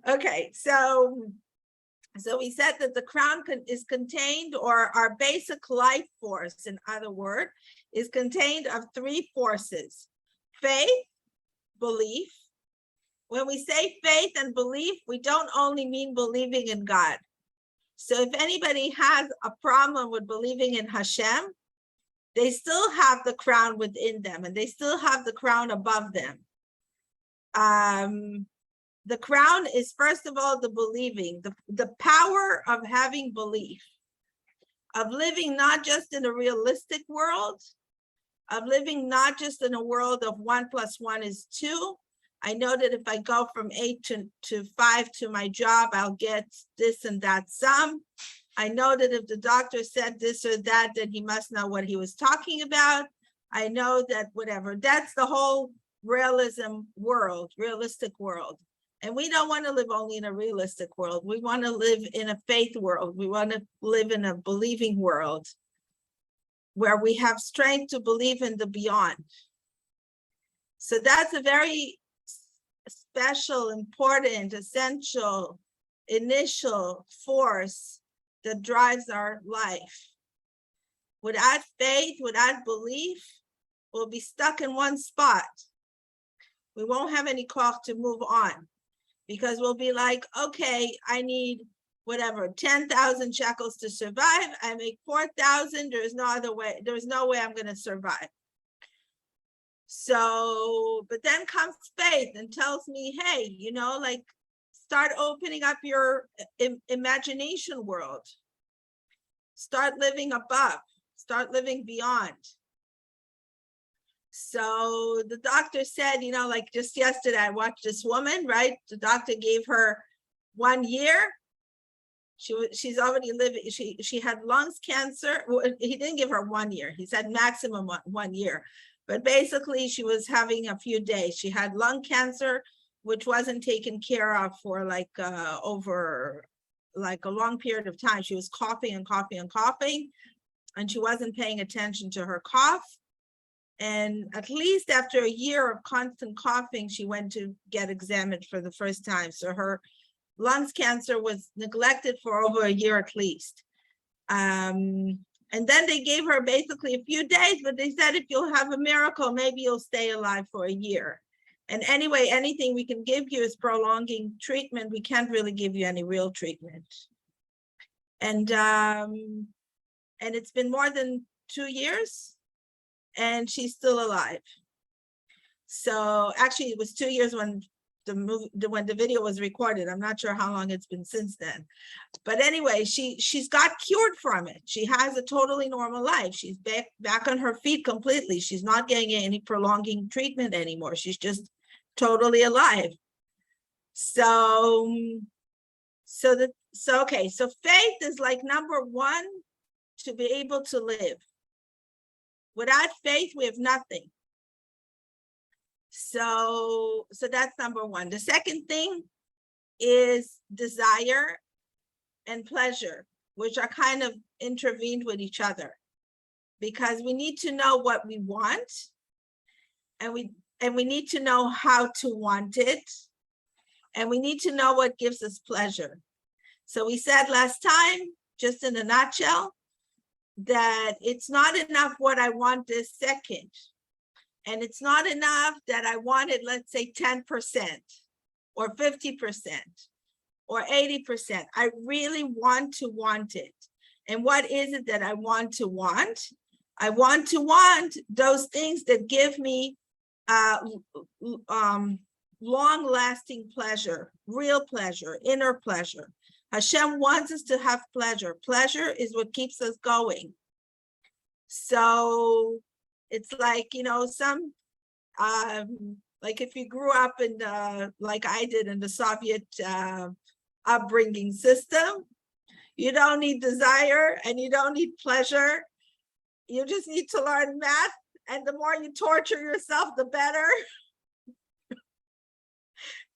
Okay, so we said that the crown is contained, or our basic life force, in other words, is contained of three forces: faith, belief. When we say faith and belief, we don't only mean believing in God. So if anybody has a problem with believing in Hashem, they still have the crown within them, and they still have the crown above them. The crown is, first of all, the believing, the power of having belief, of living not just in a realistic world, of living not just in a world of 1 + 1 is 2. I know that if I go from 8 to 5 to my job, I'll get this and that sum. I know that if the doctor said this or that, then he must know what he was talking about. I know that whatever, that's the whole realistic world. And we don't want to live only in a realistic world. We want to live in a faith world. We want to live in a believing world where we have strength to believe in the beyond. So that's a very special, important, essential, initial force that drives our life. Without faith, without belief, we'll be stuck in one spot. We won't have any cough to move on, because we'll be like, okay, I need whatever, 10,000 shekels to survive. I make 4,000. There's no other way. There's no way I'm going to survive. So, but then comes faith and tells me, hey, like, start opening up your imagination world. Start living above. Start living beyond. So the doctor said, like just yesterday, I watched this woman, right? The doctor gave her 1 year. She's already living. She had lungs cancer. Well, he didn't give her 1 year. He said maximum 1 year. But basically, she was having a few days. She had lung cancer, which wasn't taken care of for over a long period of time. She was coughing and coughing and coughing, and she wasn't paying attention to her cough. And at least after a year of constant coughing, she went to get examined for the first time. So her lungs cancer was neglected for over a year at least. And then they gave her basically a few days, but they said, if you'll have a miracle, maybe you'll stay alive for a year. And anyway, anything we can give you is prolonging treatment. We can't really give you any real treatment. And it's been more than 2 years, and she's still alive. So actually, it was 2 years when the video was recorded. I'm not sure how long it's been since then. But anyway, she's got cured from it. She has a totally normal life. She's back on her feet completely. She's not getting any prolonging treatment anymore. She's just totally alive. So faith is like number one to be able to live. Without faith, we have nothing. So that's number one. The second thing is desire and pleasure, which are kind of intervened with each other, because we need to know what we want, and we need to know how to want it, and we need to know what gives us pleasure. So we said last time, just in a nutshell, that it's not enough what I want this second. And it's not enough that I wanted, let's say, 10% or 50% or 80%. I really want to want it. And what is it that I want to want? I want to want those things that give me long-lasting pleasure, real pleasure, inner pleasure. Hashem wants us to have pleasure. Pleasure is what keeps us going. So it's like, some, like if you grew up in like I did in the Soviet upbringing system, you don't need desire and you don't need pleasure. You just need to learn math. And the more you torture yourself, the better.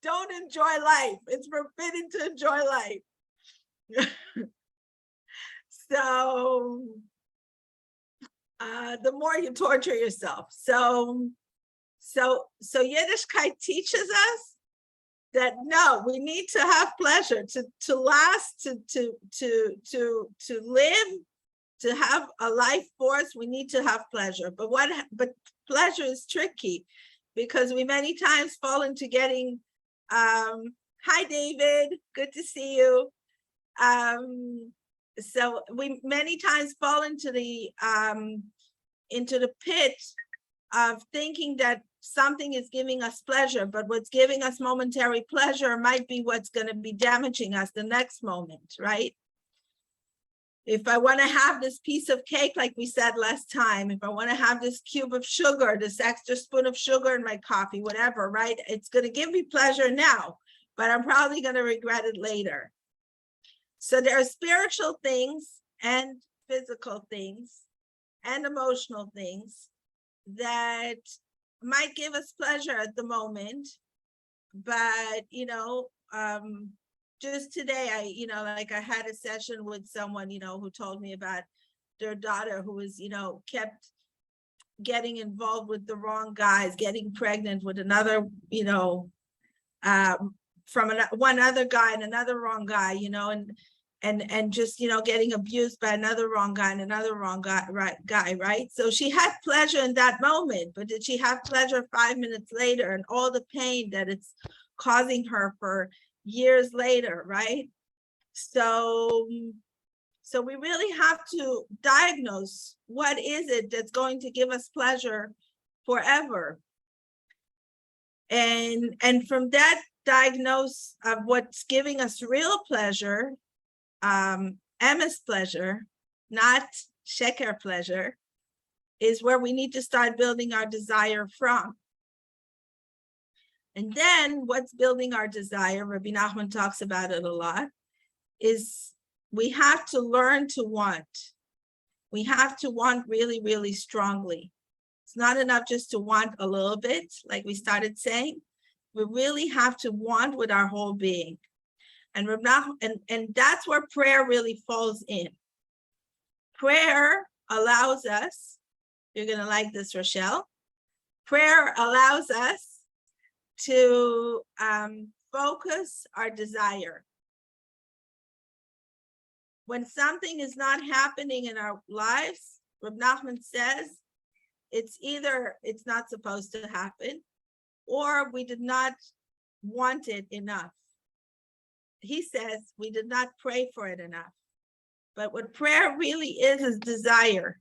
Don't enjoy life. It's forbidden to enjoy life. So the more you torture yourself. So Yiddishkeit teaches us that no, we need to have pleasure to last, to live, to have a life force. We need to have pleasure. But pleasure is tricky because we many times fall into getting, hi David, good to see you. So we many times fall into the pit of thinking that something is giving us pleasure, but what's giving us momentary pleasure might be what's going to be damaging us the next moment, right? If I want to have this piece of cake, like we said last time, if I want to have this cube of sugar, this extra spoon of sugar in my coffee, whatever, right? It's going to give me pleasure now, but I'm probably going to regret it later. So there are spiritual things and physical things and emotional things that might give us pleasure at the moment, but just today I had a session with someone who told me about their daughter who was kept getting involved with the wrong guys, getting pregnant with another from one other guy and another wrong guy, and just getting abused by another wrong guy and another wrong guy, right? So she had pleasure in that moment, but did she have pleasure 5 minutes later, and all the pain that it's causing her for years later, right? So we really have to diagnose what is it that's going to give us pleasure forever, and from that diagnose of what's giving us real pleasure, emes pleasure, not sheker pleasure, is where we need to start building our desire from. And then what's building our desire, Rabbi Nachman talks about it a lot, is we have to learn to want. We have to want really, really strongly. It's not enough just to want a little bit, like we started saying. We really have to want with our whole being. And that's where prayer really falls in. Prayer allows us, you're going to like this, Rochelle. Prayer allows us to focus our desire. When something is not happening in our lives, Reb Nachman says, it's either it's not supposed to happen, or we did not want it enough. He says we did not pray for it enough. But what prayer really is desire.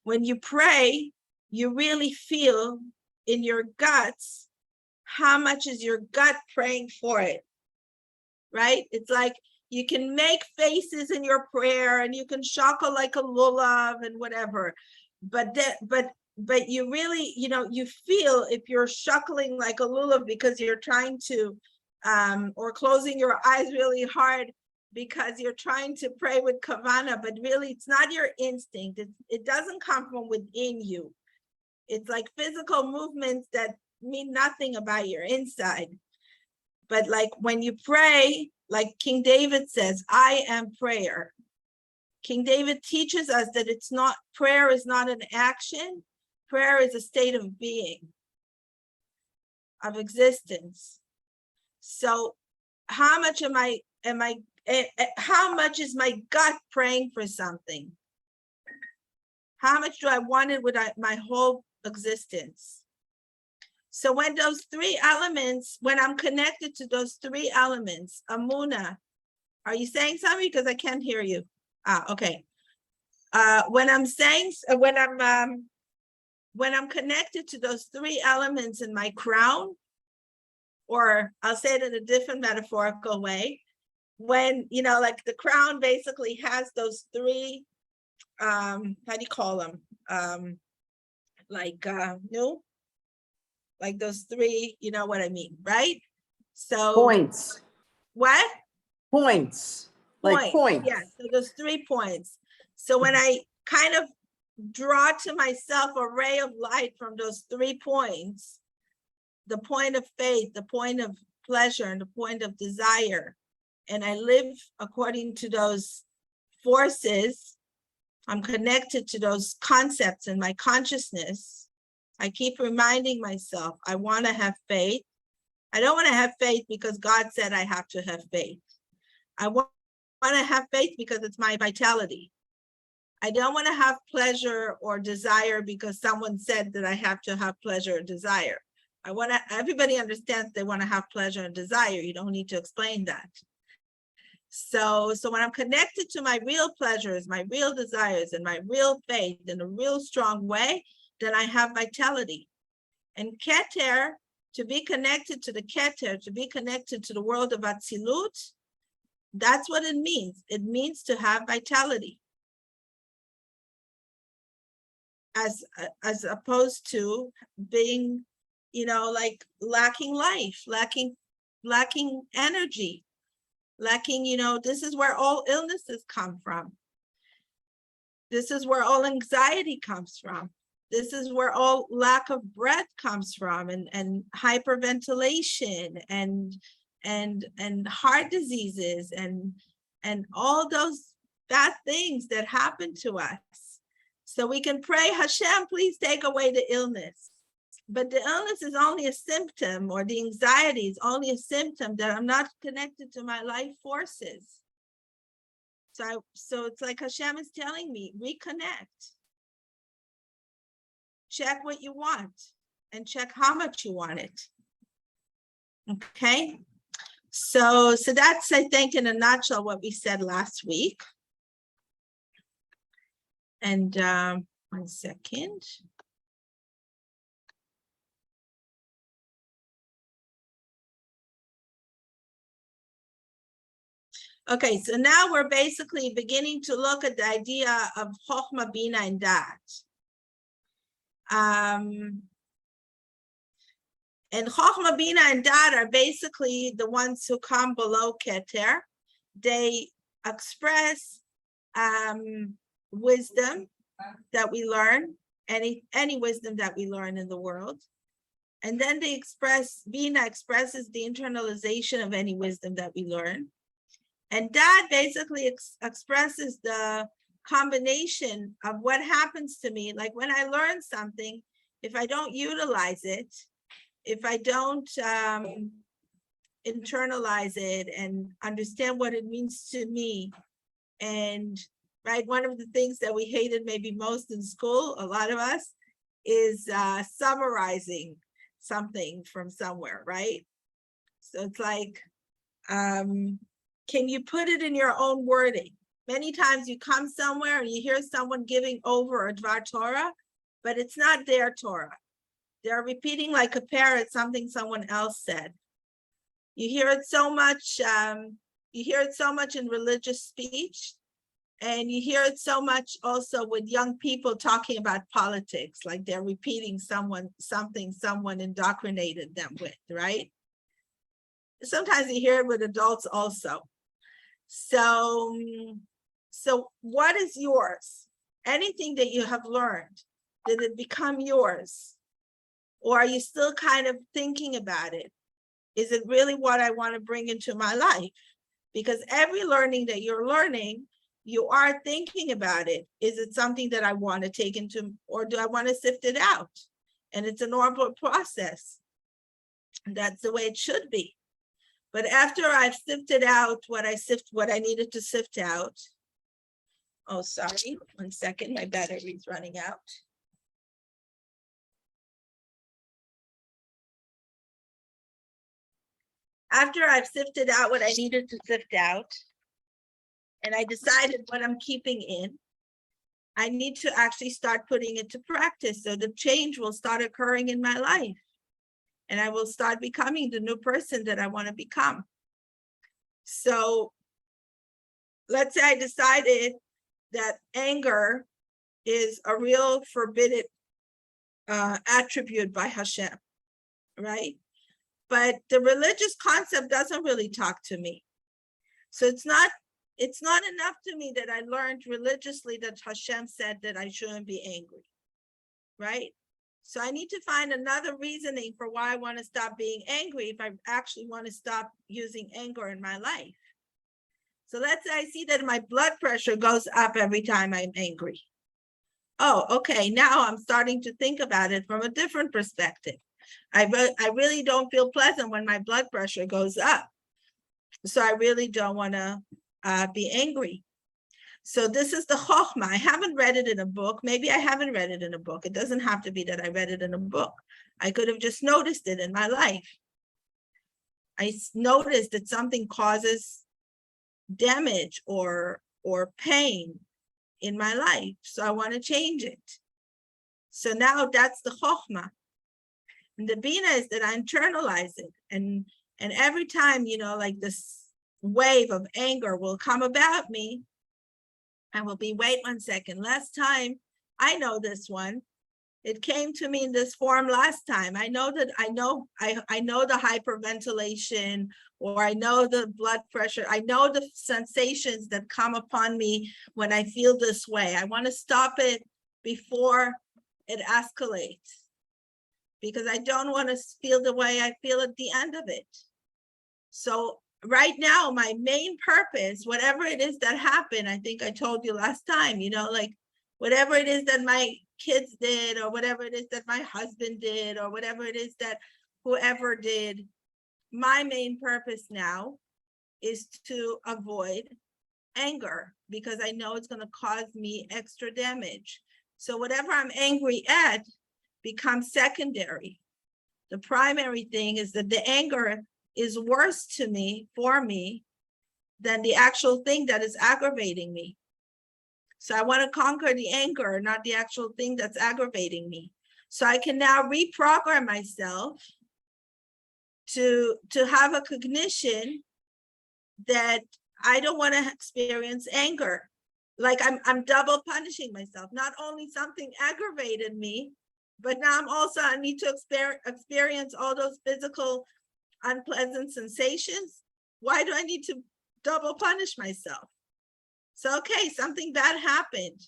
When you pray, you really feel in your guts how much is your gut praying for it, right? It's like you can make faces in your prayer and you can shackle like a lulav and whatever, but you really, you feel if you're shuckling like a lulav because you're trying to, or closing your eyes really hard because you're trying to pray with kavana, but really it's not your instinct. It doesn't come from within you. It's like physical movements that mean nothing about your inside. But like when you pray, like King David says, I am prayer. King David teaches us that prayer is not an action. Prayer is a state of being, of existence. So how much how much is my gut praying for something? How much do I want it with my whole existence? So when those three elements, when I'm connected to those three elements, Amuna, are you saying something? Because I can't hear you. Okay. When I'm connected to those three elements in my crown, or I'll say it in a different metaphorical way, when, like the crown basically has those three, how do you call them? Like those three, you know what I mean, right? So points. What? Points. Like points. Yeah, so those 3 points. So when I kind of draw to myself a ray of light from those 3 points, the point of faith, the point of pleasure, and the point of desire, and I live according to those forces, I'm connected to those concepts in my consciousness, I keep reminding myself, I want to have faith, I don't want to have faith because God said I have to have faith. I want to have faith because it's my vitality. I don't want to have pleasure or desire because someone said that I have to have pleasure or desire. I want to, everybody understands they want to have pleasure and desire. You don't need to explain that. So when I'm connected to my real pleasures, my real desires, and my real faith in a real strong way, then I have vitality. And Keter, to be connected to the Keter, to be connected to the world of Atzilut, that's what it means. It means to have vitality. As opposed to being, like lacking life, lacking energy, lacking, this is where all illnesses come from. This is where all anxiety comes from. This is where all lack of breath comes from, and hyperventilation and heart diseases and all those bad things that happen to us. So we can pray, Hashem, please take away the illness. But the illness is only a symptom, or the anxiety is only a symptom that I'm not connected to my life forces. So it's like Hashem is telling me, reconnect. Check what you want and check how much you want it. Okay? So that's, I think, in a nutshell, what we said last week. And 1 second. Okay, so now we're basically beginning to look at the idea of Chokhmah, Bina, and Dat. And Chokhmah, Bina, and Dat are basically the ones who come below Keter. They express wisdom that we learn, any wisdom that we learn in the world. And then they express, Bina expresses the internalization of any wisdom that we learn. And that basically expresses the combination of what happens to me. Like when I learn something, if I don't utilize it, if I don't internalize it and understand what it means to me, and right, one of the things that we hated maybe most in school, a lot of us, is summarizing something from somewhere, right? So it's like, can you put it in your own wording? Many times you come somewhere and you hear someone giving over a Dvar Torah, but it's not their Torah. They're repeating like a parrot something someone else said. You hear it so much. You hear it so much in religious speech, and you hear it so much also with young people talking about politics, like they're repeating something someone indoctrinated them with, right? Sometimes you hear it with adults also. So what is yours? Anything that you have learned, did it become yours? Or are you still kind of thinking about it? Is it really what I want to bring into my life? Because every learning that you're learning, you are thinking about it. Is it something that I want to take into, or do I want to sift it out? And it's a normal process. That's the way it should be. But after I've sifted out what I needed to sift out. Oh, sorry, 1 second, my battery's running out. After I've sifted out what I needed to sift out, and I decided what I'm keeping in, I need to actually start putting it to practice so the change will start occurring in my life. And I will start becoming the new person that I want to become. So let's say I decided that anger is a real forbidden attribute by Hashem, right? But the religious concept doesn't really talk to me. So it's not enough to me that I learned religiously that Hashem said that I shouldn't be angry, right? So I need to find another reasoning for why I want to stop being angry if I actually want to stop using anger in my life. So let's say I see that my blood pressure goes up every time I'm angry. Oh, okay, now I'm starting to think about it from a different perspective. I really don't feel pleasant when my blood pressure goes up. So I really don't want to be angry. So this is the chokhmah. I haven't read it in a book. Maybe I haven't read it in a book. It doesn't have to be that I read it in a book. I could have just noticed it in my life. I noticed that something causes damage or pain in my life. So I want to change it. So now that's the chokhmah. And the bina is that I internalize it. And every time, like this wave of anger will come about me, I will be, wait 1 second. Last time, I know this one. It came to me in this form last time. I know the hyperventilation, or I know the blood pressure. I know the sensations that come upon me when I feel this way. I want to stop it before it escalates, because I don't want to feel the way I feel at the end of it. So right now, my main purpose, whatever it is that happened, I think I told you last time, like whatever it is that my kids did, or whatever it is that my husband did, or whatever it is that whoever did, my main purpose now is to avoid anger, because I know it's going to cause me extra damage. So whatever I'm angry at becomes secondary. The primary thing is that the anger is worse to me, for me, than the actual thing that is aggravating me. So I want to conquer the anger, not the actual thing that's aggravating me. So I can now reprogram myself to have a cognition that I don't want to experience anger. Like I'm double punishing myself. Not only something aggravated me, but now I need to experience all those physical unpleasant sensations. Why do I need to double punish myself? So, okay, something bad happened,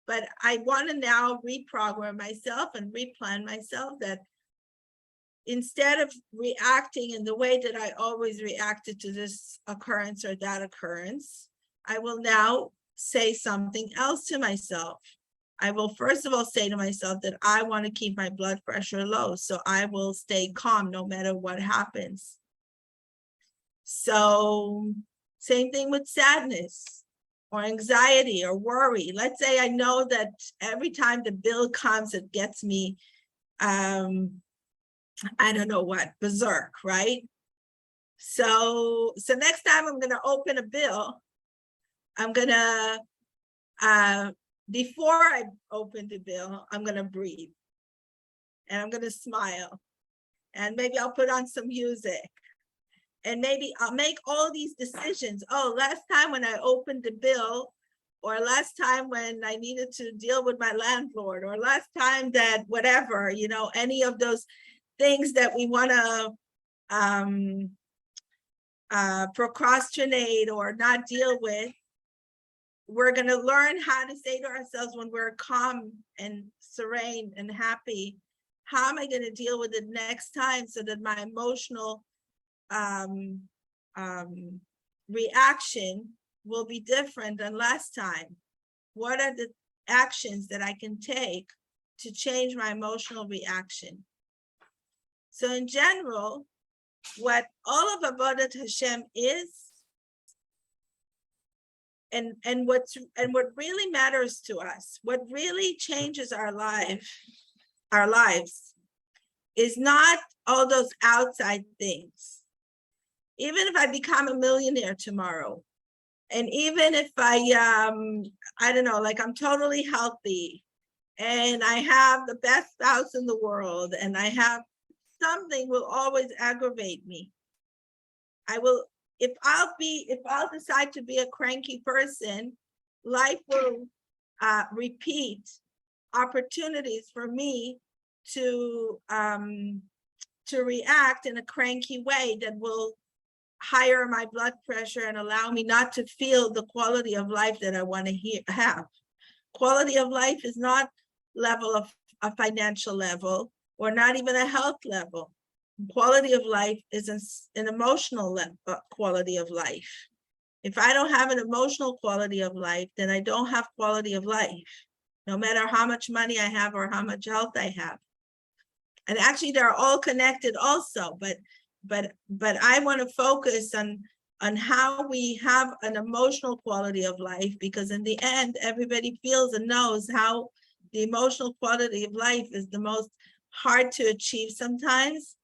but I want to now reprogram myself and replan myself that instead of reacting in the way that I always reacted to this occurrence or that occurrence, I will now say something else to myself. I will first of all say to myself that I want to keep my blood pressure low, so I will stay calm no matter what happens. So same thing with sadness or anxiety or worry. Let's say I know that every time the bill comes, it gets me, I don't know what, berserk, right? So next time I'm going to open a bill, I'm going to, before I open the bill, I'm going to breathe and I'm going to smile, and maybe I'll put on some music, and maybe I'll make all these decisions. Oh, last time when I opened the bill, or last time when I needed to deal with my landlord, or last time that whatever, any of those things that we want to procrastinate or not deal with, we're going to learn how to say to ourselves when we're calm and serene and happy, how am I going to deal with it next time so that my emotional reaction will be different than last time? What are the actions that I can take to change my emotional reaction? So in general, what all of Avodat Hashem is, and what really matters to us, what really changes our lives, is not all those outside things. Even if I become a millionaire tomorrow, and even if I don't know, like I'm totally healthy, and I have the best spouse in the world, and I have something will always aggravate me. If I'll decide to be a cranky person, life will repeat opportunities for me to react in a cranky way that will higher my blood pressure and allow me not to feel the quality of life that I want to have. Quality of life is not level of a financial level, or not even a health level. Quality of life is an emotional quality of life. If I don't have an emotional quality of life, then I don't have quality of life, no matter how much money I have or how much health I have. And actually they're all connected also, but I want to focus on how we have an emotional quality of life, because in the end, everybody feels and knows how the emotional quality of life is the most hard to achieve sometimes.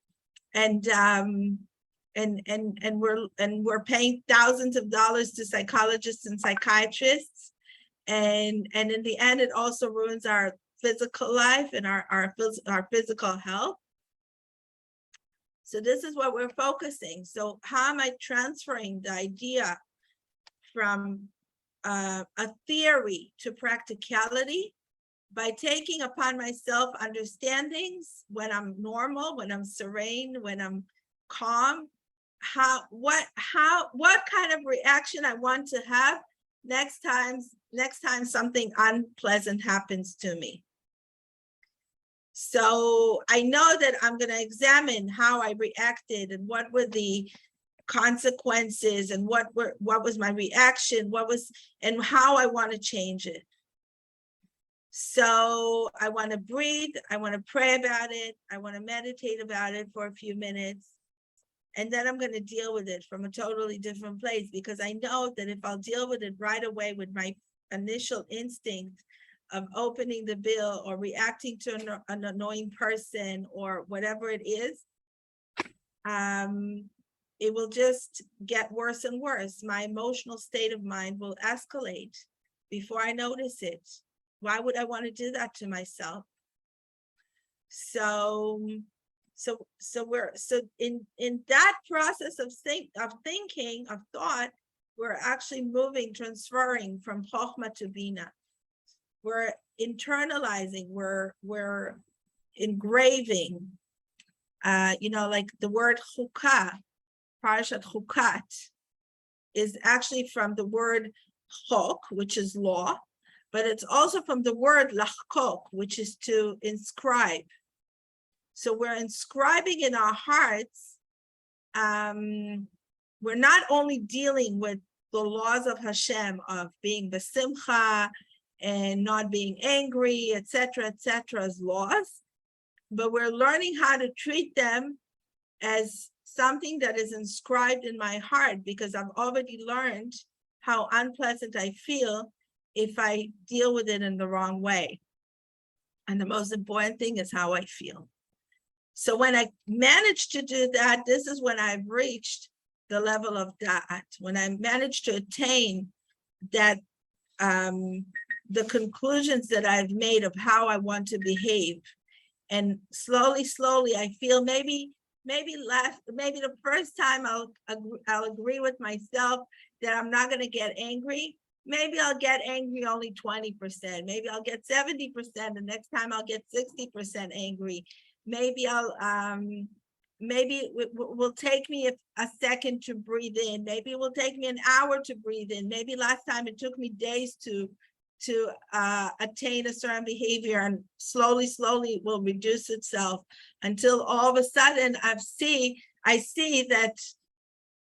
And we're paying thousands of dollars to psychologists and psychiatrists. And in the end, it also ruins our physical life and our physical health. So this is what we're focusing. So how am I transferring the idea from a theory to practicality? By taking upon myself understandings when I'm normal, when I'm serene, when I'm calm, what kind of reaction I want to have next time something unpleasant happens to me. So I know that I'm going to examine how I reacted and what were the consequences and what was my reaction, and how I want to change it. So I want to breathe, I want to pray about it, I want to meditate about it for a few minutes, and then I'm going to deal with it from a totally different place, because I know that if I'll deal with it right away with my initial instinct of opening the bill or reacting to an annoying person or whatever it is, it will just get worse and worse. My emotional state of mind will escalate before I notice it. Why would I want to do that to myself? So in that process of thinking, of thought, we're actually transferring from Chokhmah to Bina. We're internalizing, we're engraving, like the word chukah, Parashat Chukat, is actually from the word chok, which is law, but it's also from the word lachkok, which is to inscribe. So we're inscribing in our hearts. We're not only dealing with the laws of Hashem of being besimcha and not being angry, etc., as laws, but we're learning how to treat them as something that is inscribed in my heart, because I've already learned how unpleasant I feel if I deal with it in the wrong way. And the most important thing is how I feel. So when I manage to do that, this is when I've reached the level of da'at, when I manage to attain that, the conclusions that I've made of how I want to behave. And slowly, I feel maybe the first time I'll agree with myself that I'm not going to get angry. Maybe I'll get angry only 20%. Maybe I'll get 70%. The next time I'll get 60% angry. Maybe maybe it will take me a second to breathe in. Maybe it will take me an hour to breathe in. Maybe last time it took me days to attain a certain behavior, and slowly it will reduce itself until all of a sudden I see that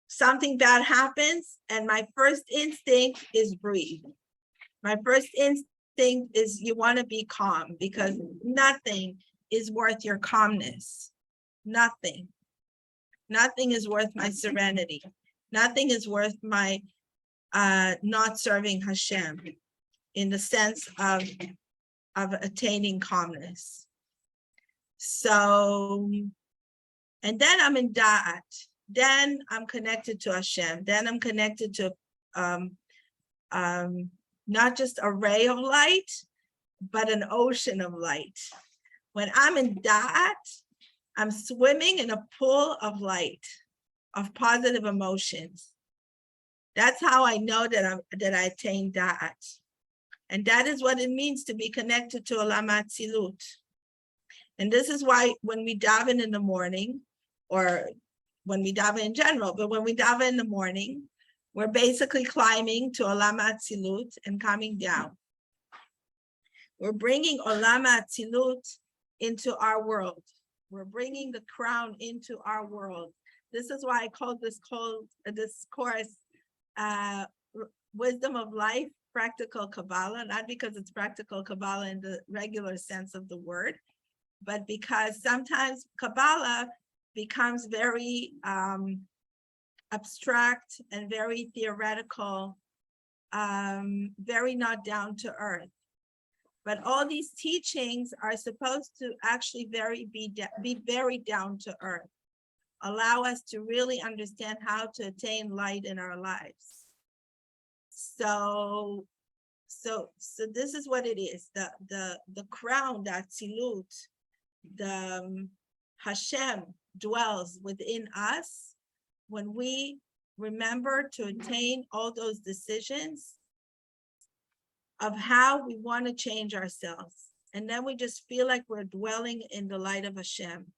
something bad happens, and my first instinct is breathe. My first instinct is you want to be calm, because nothing is worth your calmness. Nothing is worth my serenity. Nothing is worth my not serving Hashem in the sense of attaining calmness. So, and then I'm in da'at. Then I'm connected to Hashem. Then I'm connected to not just a ray of light, but an ocean of light. When I'm in da'at, I'm swimming in a pool of light, of positive emotions. That's how I know that I attain da'at. And that is what it means to be connected to Olam Atzilut. And this is why when we daven in the morning, or when we daven in general, but when we daven in the morning, we're basically climbing to Olam Atzilut and coming down. We're bringing Olam Atzilut into our world. We're bringing the crown into our world. This is why I called this course Wisdom of Life, Practical Kabbalah, not because it's practical Kabbalah in the regular sense of the word, but because sometimes Kabbalah becomes very abstract and very theoretical, very not down to earth. But all these teachings are supposed to actually be very down to earth, allow us to really understand how to attain light in our lives. So this is what it is. The crown, the Atzilut, the Hashem dwells within us when we remember to attain all those decisions of how we want to change ourselves. And then we just feel like we're dwelling in the light of Hashem.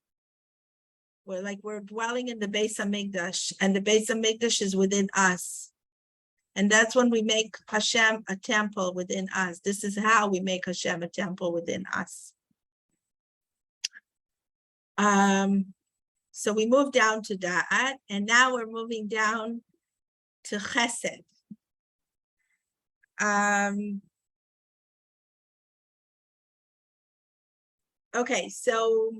We're dwelling in the Beis HaMikdash, and the Beis HaMikdash is within us. And that's when we make Hashem a temple within us. This is how we make Hashem a temple within us. So we move down to Da'at, and now we're moving down to Chesed. Okay, so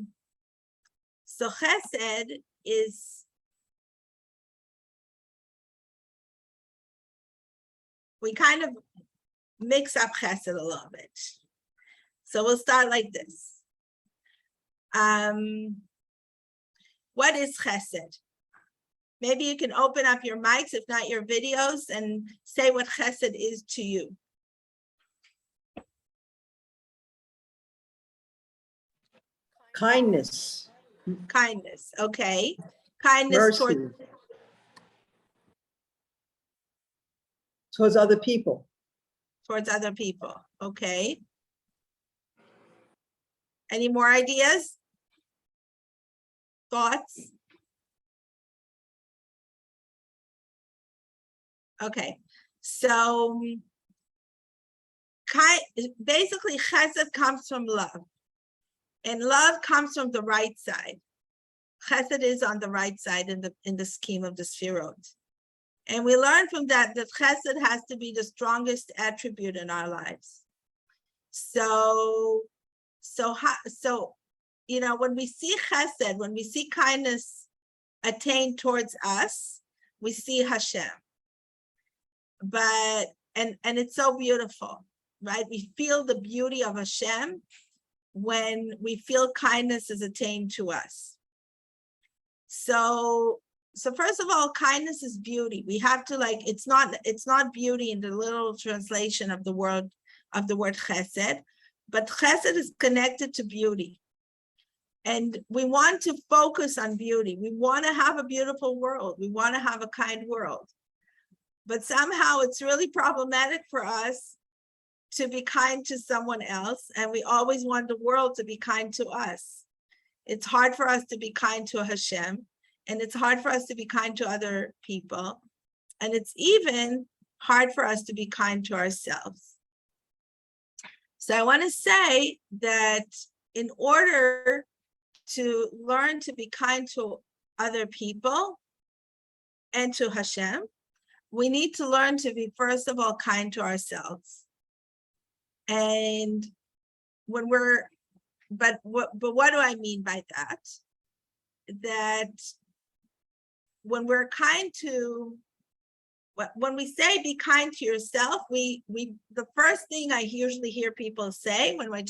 Chesed is, we kind of mix up Chesed a little bit. So we'll start like this. What is Chesed? Maybe you can open up your mics, if not your videos, and say what Chesed is to you. Kindness. Kindness, okay. Kindness Mercy. Towards other people. Towards other people, okay. Any more ideas? Thoughts? Okay, so basically Chesed comes from love, and love comes from the right side. Chesed is on the right side in the scheme of the Sfirot. And we learn from that Chesed has to be the strongest attribute in our lives. So you know, when we see Chesed, when we see kindness attained towards us, we see Hashem. But and it's so beautiful, right? We feel the beauty of Hashem when we feel kindness is attained to us. So first of all, kindness is beauty. We have to it's not beauty in the literal translation of the word Chesed, but Chesed is connected to beauty. And we want to focus on beauty. We want to have a beautiful world. We want to have a kind world. But somehow it's really problematic for us to be kind to someone else. And we always want the world to be kind to us. It's hard for us to be kind to Hashem. And it's hard for us to be kind to other people. And it's even hard for us to be kind to ourselves. So I want to say that in order to learn to be kind to other people and to Hashem, we need to learn to be, first of all, kind to ourselves. And when but what do I mean by that? That when we're kind to, when we say be kind to yourself, the first thing I usually hear people say when I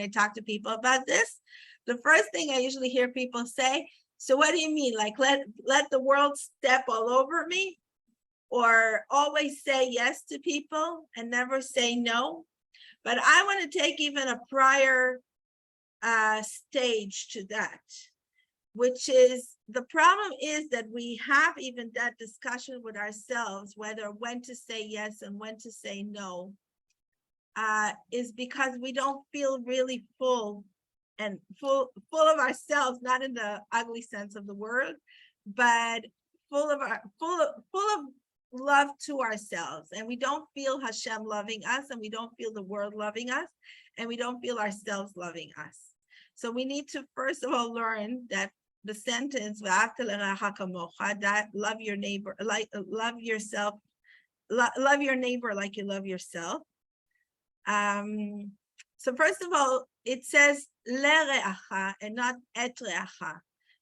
talk to people about this, the first thing I usually hear people say, so what do you mean? Like let the world step all over me? Or always say yes to people and never say no? But I want to take even a prior stage to that, which is the problem is that we have even that discussion with ourselves, whether when to say yes and when to say no, is because we don't feel really full of ourselves, not in the ugly sense of the word, but full of love to ourselves. And we don't feel Hashem loving us, and we don't feel the world loving us, and we don't feel ourselves loving us. So we need to first of all learn that the sentence that love your neighbor, love yourself, love your neighbor like you love yourself. So first of all, it says lereacha and not et reacha,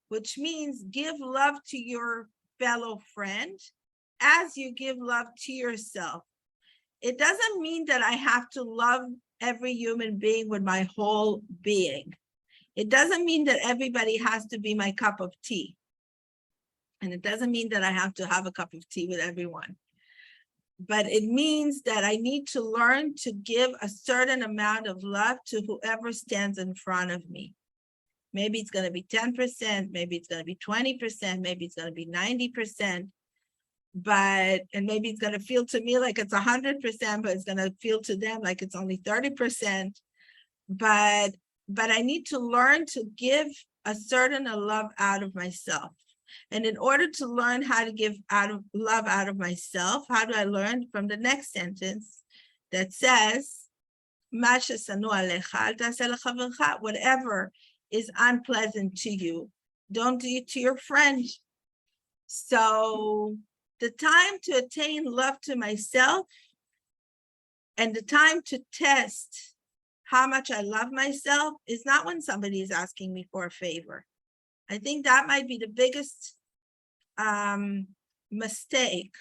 which means give love to your fellow friend as you give love to yourself. It doesn't mean that I have to love every human being with my whole being. It doesn't mean that everybody has to be my cup of tea. And it doesn't mean that I have to have a cup of tea with everyone. But it means that I need to learn to give a certain amount of love to whoever stands in front of me. Maybe it's going to be 10%, maybe it's going to be 20%, maybe it's going to be 90%. And maybe it's going to feel to me like it's 100%, but it's going to feel to them like it's only 30%. But I need to learn to give a certain love out of myself. And in order to learn how to give love out of myself, how do I learn? From the next sentence that says, whatever is unpleasant to you, don't do it to your friend. So the time to attain love to myself and the time to test how much I love myself is not when somebody is asking me for a favor. I think that might be the biggest mistake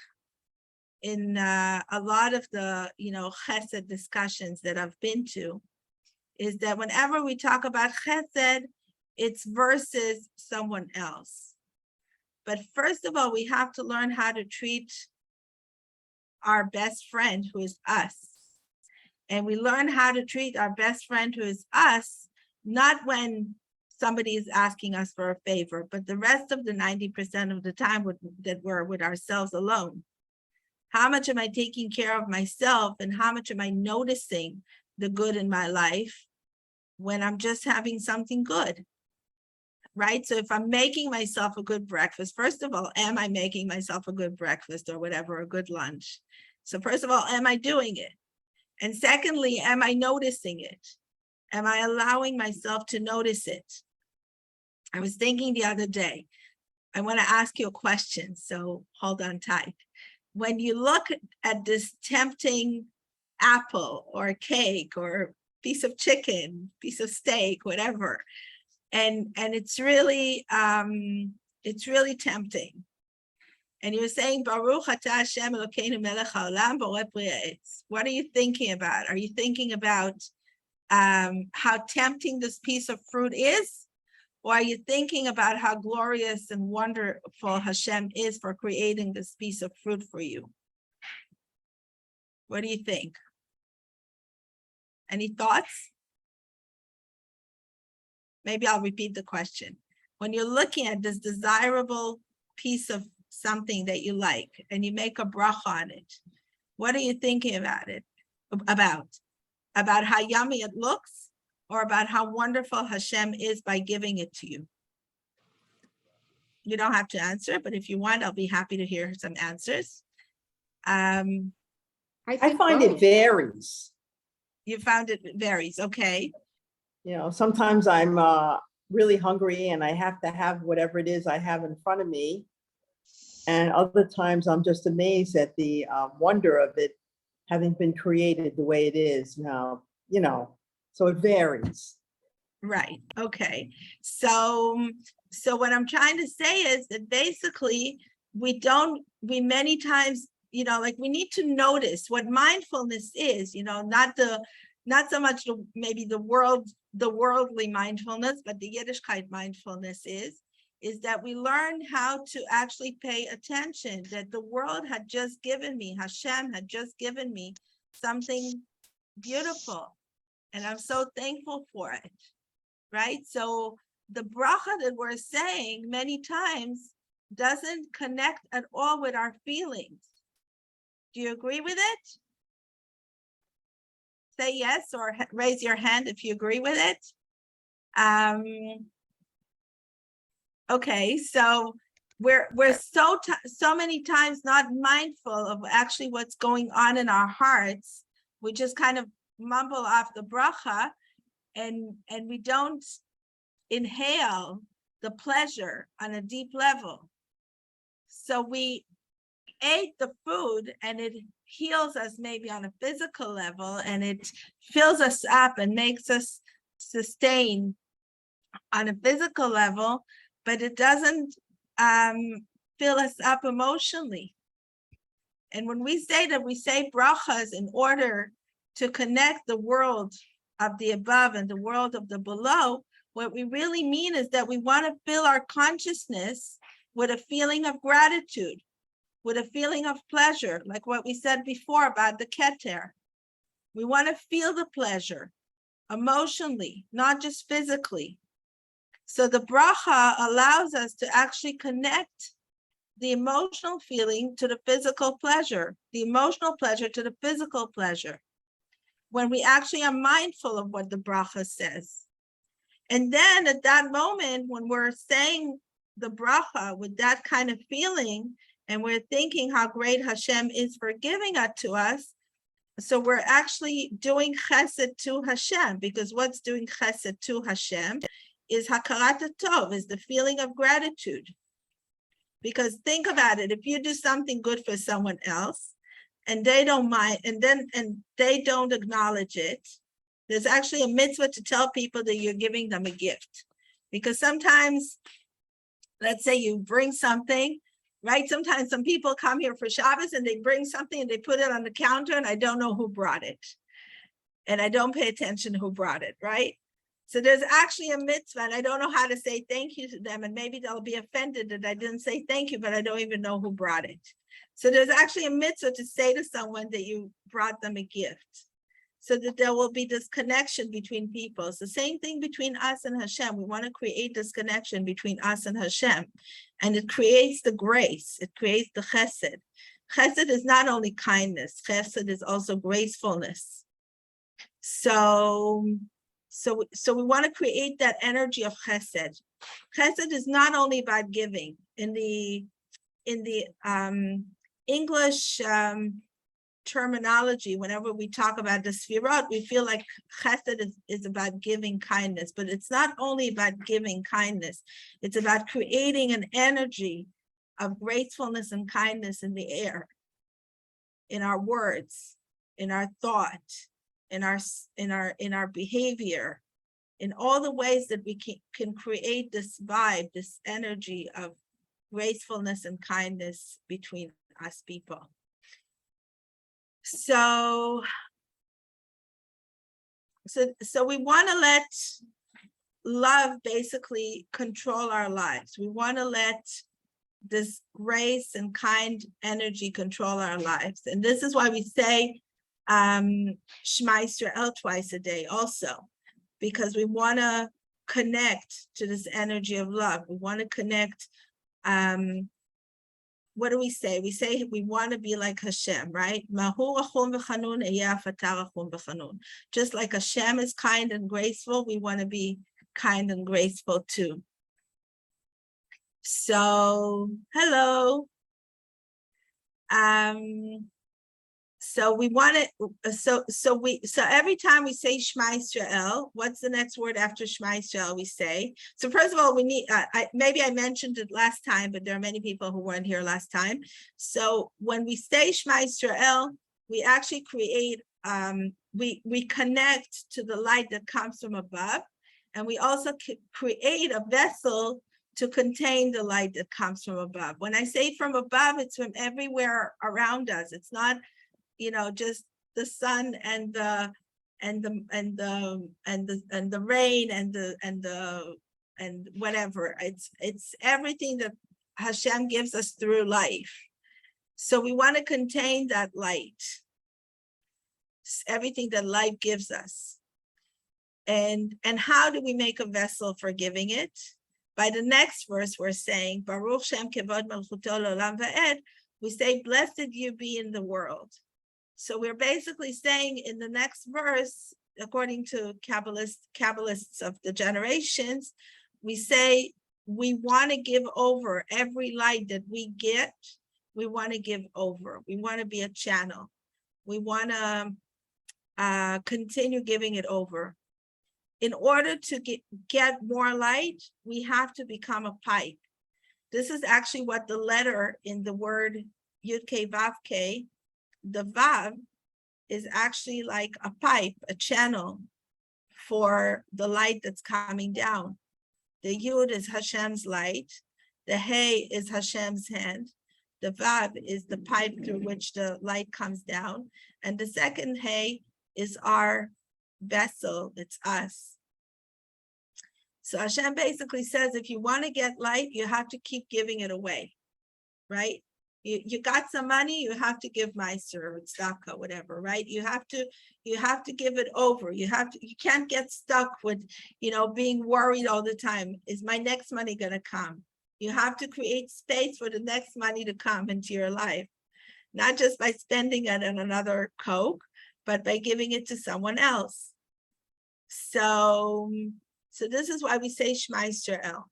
in a lot of the, chesed discussions that I've been to, is that whenever we talk about chesed, it's versus someone else. But first of all, we have to learn how to treat our best friend, who is us. And we learn how to treat our best friend, who is us, not when somebody is asking us for a favor, but the rest of the 90% of the time that we're with ourselves alone. How much am I taking care of myself, and how much am I noticing the good in my life when I'm just having something good, right? So if I'm making myself a good breakfast, first of all, am I making myself a good breakfast or whatever, a good lunch? So first of all, am I doing it? And secondly, am I noticing it? Am I allowing myself to notice it? I was thinking the other day, I want to ask you a question, so hold on tight. When you look at this tempting apple or cake or piece of chicken, piece of steak, whatever, and it's really tempting. And you were saying, Baruch atah Hashem Elokeinu melech haolam borei pri ha'etz. What are you thinking about? Are you thinking about how tempting this piece of fruit is? Or are you thinking about how glorious and wonderful Hashem is for creating this piece of fruit for you? What do you think? Any thoughts? Maybe I'll repeat the question. When you're looking at this desirable piece of something that you like and you make a bracha on it, what are you thinking about it? About how yummy it looks, or about how wonderful Hashem is by giving it to you? You don't have to answer, but if you want, I'll be happy to hear some answers. I find it varies. You found it varies, okay. Sometimes I'm really hungry and I have to have whatever it is I have in front of me. And other times I'm just amazed at the wonder of it having been created the way it is now, so it varies. Right, okay. So what I'm trying to say is that basically we many times, like we need to notice what mindfulness is, not so much maybe the worldly mindfulness, but the Yiddishkeit mindfulness is that we learn how to actually pay attention, that the world had just given me, Hashem had just given me something beautiful. And I'm so thankful for it, right? So the bracha that we're saying many times doesn't connect at all with our feelings. Do you agree with it? Say yes or raise your hand if you agree with it. Okay, so we're so many times not mindful of actually what's going on in our hearts. We just kind of mumble off the bracha, and we don't inhale the pleasure on a deep level. So we ate the food and it heals us maybe on a physical level, and it fills us up and makes us sustain on a physical level, but it doesn't fill us up emotionally. And when we say that, we say brachas in order to connect the world of the above and the world of the below. What we really mean is that we want to fill our consciousness with a feeling of gratitude, with a feeling of pleasure, like what we said before about the keter. We want to feel the pleasure emotionally, not just physically. So the bracha allows us to actually connect the emotional feeling to the physical pleasure, the emotional pleasure to the physical pleasure, when we actually are mindful of what the bracha says. And then at that moment, when we're saying the bracha with that kind of feeling, and we're thinking how great Hashem is for giving it to us, so we're actually doing chesed to Hashem, because what's doing chesed to Hashem is hakarat tov, is the feeling of gratitude. Because think about it, if you do something good for someone else and they don't mind, and they don't acknowledge it, there's actually a mitzvah to tell people that you're giving them a gift. Because sometimes, let's say you bring something, right? Sometimes some people come here for Shabbos and they bring something and they put it on the counter and I don't know who brought it. And I don't pay attention who brought it, right? So there's actually a mitzvah, and I don't know how to say thank you to them, and maybe they'll be offended that I didn't say thank you, but I don't even know who brought it. So there's actually a mitzvah to say to someone that you brought them a gift, so that there will be this connection between people. It's the same thing between us and Hashem. We want to create this connection between us and Hashem, and it creates the grace. It creates the chesed. Chesed is not only kindness. Chesed is also gracefulness. So we want to create that energy of chesed. Chesed is not only about giving. In the English terminology, whenever we talk about the sfirot, we feel like chesed is about giving kindness, but it's not only about giving kindness. It's about creating an energy of gracefulness and kindness in the air, in our words, in our thought, in our behavior, in all the ways that we can create this vibe, this energy of gracefulness and kindness between us people. So we want to let love basically control our lives. We want to let this grace and kind energy control our lives. And this is why we say Shema Yisrael twice a day also, because we want to connect to this energy of love. We want to connect. What do we say? We say we want to be like Hashem, right? Just like Hashem is kind and graceful, we want to be kind and graceful too. So, hello. So we want to, so every time we say Shema Yisrael, what's the next word after Shema Yisrael we say? So first of all, we need, maybe I mentioned it last time, but there are many people who weren't here last time. So when we say Shema Yisrael, we actually create, we connect to the light that comes from above. And we also create a vessel to contain the light that comes from above. When I say from above, it's from everywhere around us. It's not, just the sun and the rain and whatever. It's everything that Hashem gives us through life. So we want to contain that light, everything that life gives us. And how do we make a vessel for giving it? By the next verse, we're saying, Baruch Shem Kevod Malchuto L'Olam Va'ed, we say, blessed you be in the world. So we're basically saying in the next verse, according to Kabbalists of the generations, we say we want to give over every light that we get. We want to give over. We want to be a channel. We want to continue giving it over. In order to get more light, we have to become a pipe. This is actually what the letter in the word Yud-K Vav-K, the Vav is actually like a pipe, a channel for the light that's coming down. The Yud is Hashem's light. The Hey is Hashem's hand. The Vav is the pipe through which the light comes down. And the second Hey is our vessel. It's us. So Hashem basically says, if you want to get light, you have to keep giving it away, right? You got some money, you have to give Meiser or tzedakah, whatever, right? You have to give it over. You can't get stuck with, being worried all the time. Is my next money going to come? You have to create space for the next money to come into your life, not just by spending it on another Coke, but by giving it to someone else. So this is why we say Shema Yisrael.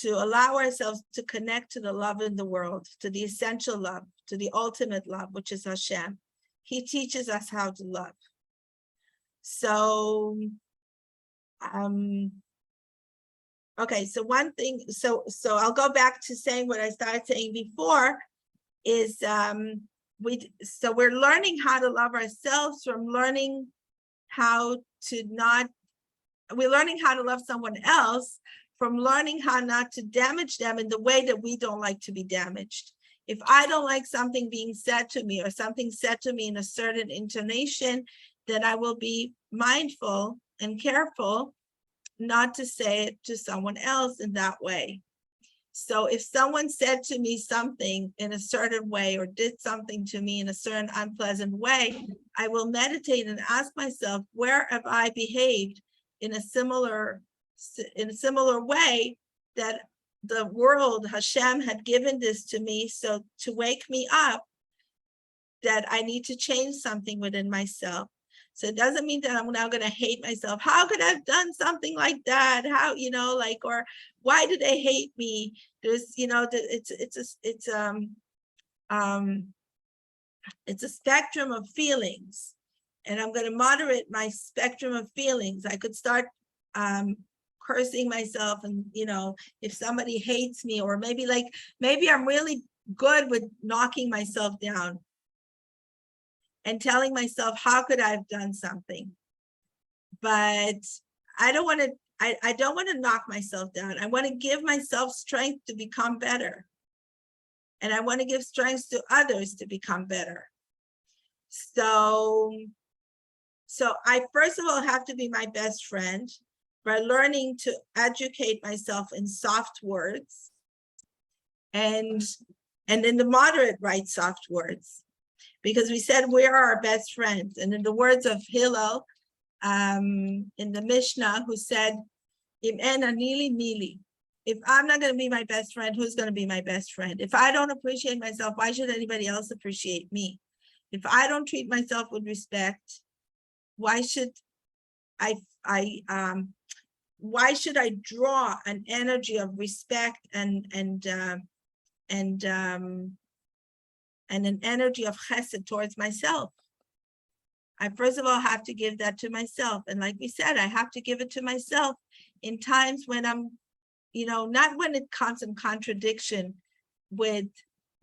To allow ourselves to connect to the love in the world, to the essential love, to the ultimate love, which is Hashem. He teaches us how to love. So, okay, so one thing, so I'll go back to saying what I started saying before is we're learning how to love ourselves from learning how to we're learning how to love someone else from learning how not to damage them in the way that we don't like to be damaged. If I don't like something being said to me or something said to me in a certain intonation, then I will be mindful and careful not to say it to someone else in that way. So if someone said to me something in a certain way or did something to me in a certain unpleasant way, I will meditate and ask myself, where have I behaved in a similar way that the world, Hashem, had given this to me, so to wake me up that I need to change something within myself. So it doesn't mean that I'm now going to hate myself. How could I have done something like that? How, or why do they hate me? There's, it's a spectrum of feelings, and I'm going to moderate my spectrum of feelings. I could start cursing myself, and if somebody hates me, or maybe I'm really good with knocking myself down and telling myself, how could I have done something? But I don't want to knock myself down. I want to give myself strength to become better, and I want to give strength to others to become better. So I first of all have to be my best friend by learning to educate myself in soft words and in the moderate, right, soft words, because we said we are our best friends. And in the words of Hillel in the Mishnah, who said, Im en ani li, if I'm not going to be my best friend, who's going to be my best friend? If I don't appreciate myself, why should anybody else appreciate me? If I don't treat myself with respect, why should I draw an energy of respect and an energy of chesed towards myself? I first of all have to give that to myself. And like we said, I have to give it to myself in times when I'm, not when it comes in contradiction with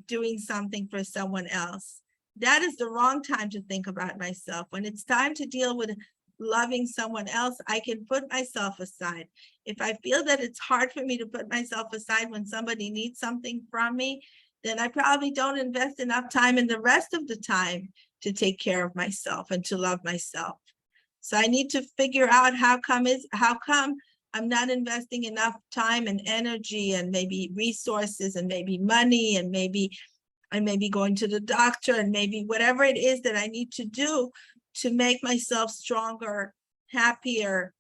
doing something for someone else. That is the wrong time to think about myself. When it's time to deal with loving someone else, I can put myself aside. If I feel that it's hard for me to put myself aside when somebody needs something from me, then I probably don't invest enough time in the rest of the time to take care of myself and to love myself. So I need to figure out how come I'm not investing enough time and energy and maybe resources and maybe money and maybe going to the doctor and maybe whatever it is that I need to do to make myself stronger, happier.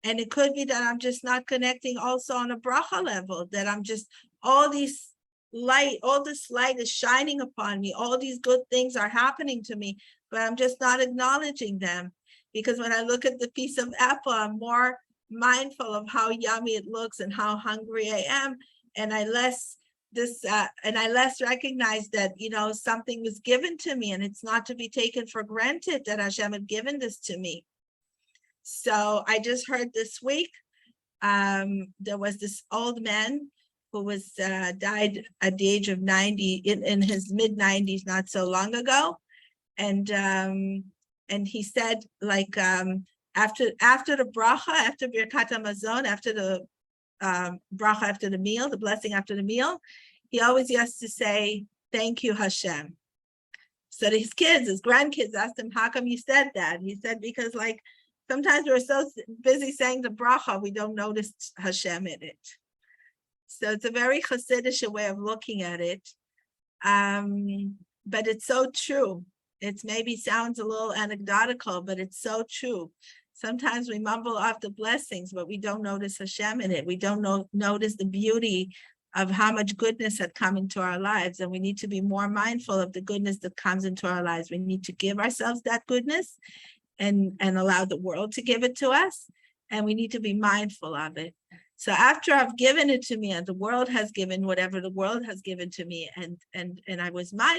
And it could be that I'm just not connecting also on a bracha level, that I'm just, all this light is shining upon me. All these good things are happening to me, but I'm just not acknowledging them. Because when I look at the piece of apple, I'm more mindful of how yummy it looks and how hungry I am. And I less recognize that, something was given to me, and it's not to be taken for granted that Hashem had given this to me. So I just heard this week, there was this old man who was died at the age of 90, in his mid-90s, not so long ago. And he said, after the bracha, after Birkat Hamazon, after the bracha, after the meal, the blessing after the meal, he always used to say, "Thank you, Hashem." So his kids, his grandkids asked him, "How come you said that?" He said, "Because like sometimes we're so busy saying the bracha, we don't notice Hashem in it." So it's a very Hasidic way of looking at it. But it's so true. It maybe sounds a little anecdotal, but it's so true. Sometimes we mumble off the blessings, but we don't notice Hashem in it. We don't notice the beauty of how much goodness had come into our lives. And we need to be more mindful of the goodness that comes into our lives. We need to give ourselves that goodness and allow the world to give it to us. And we need to be mindful of it. So after I've given it to me, and the world has given whatever the world has given to me, and I was mindful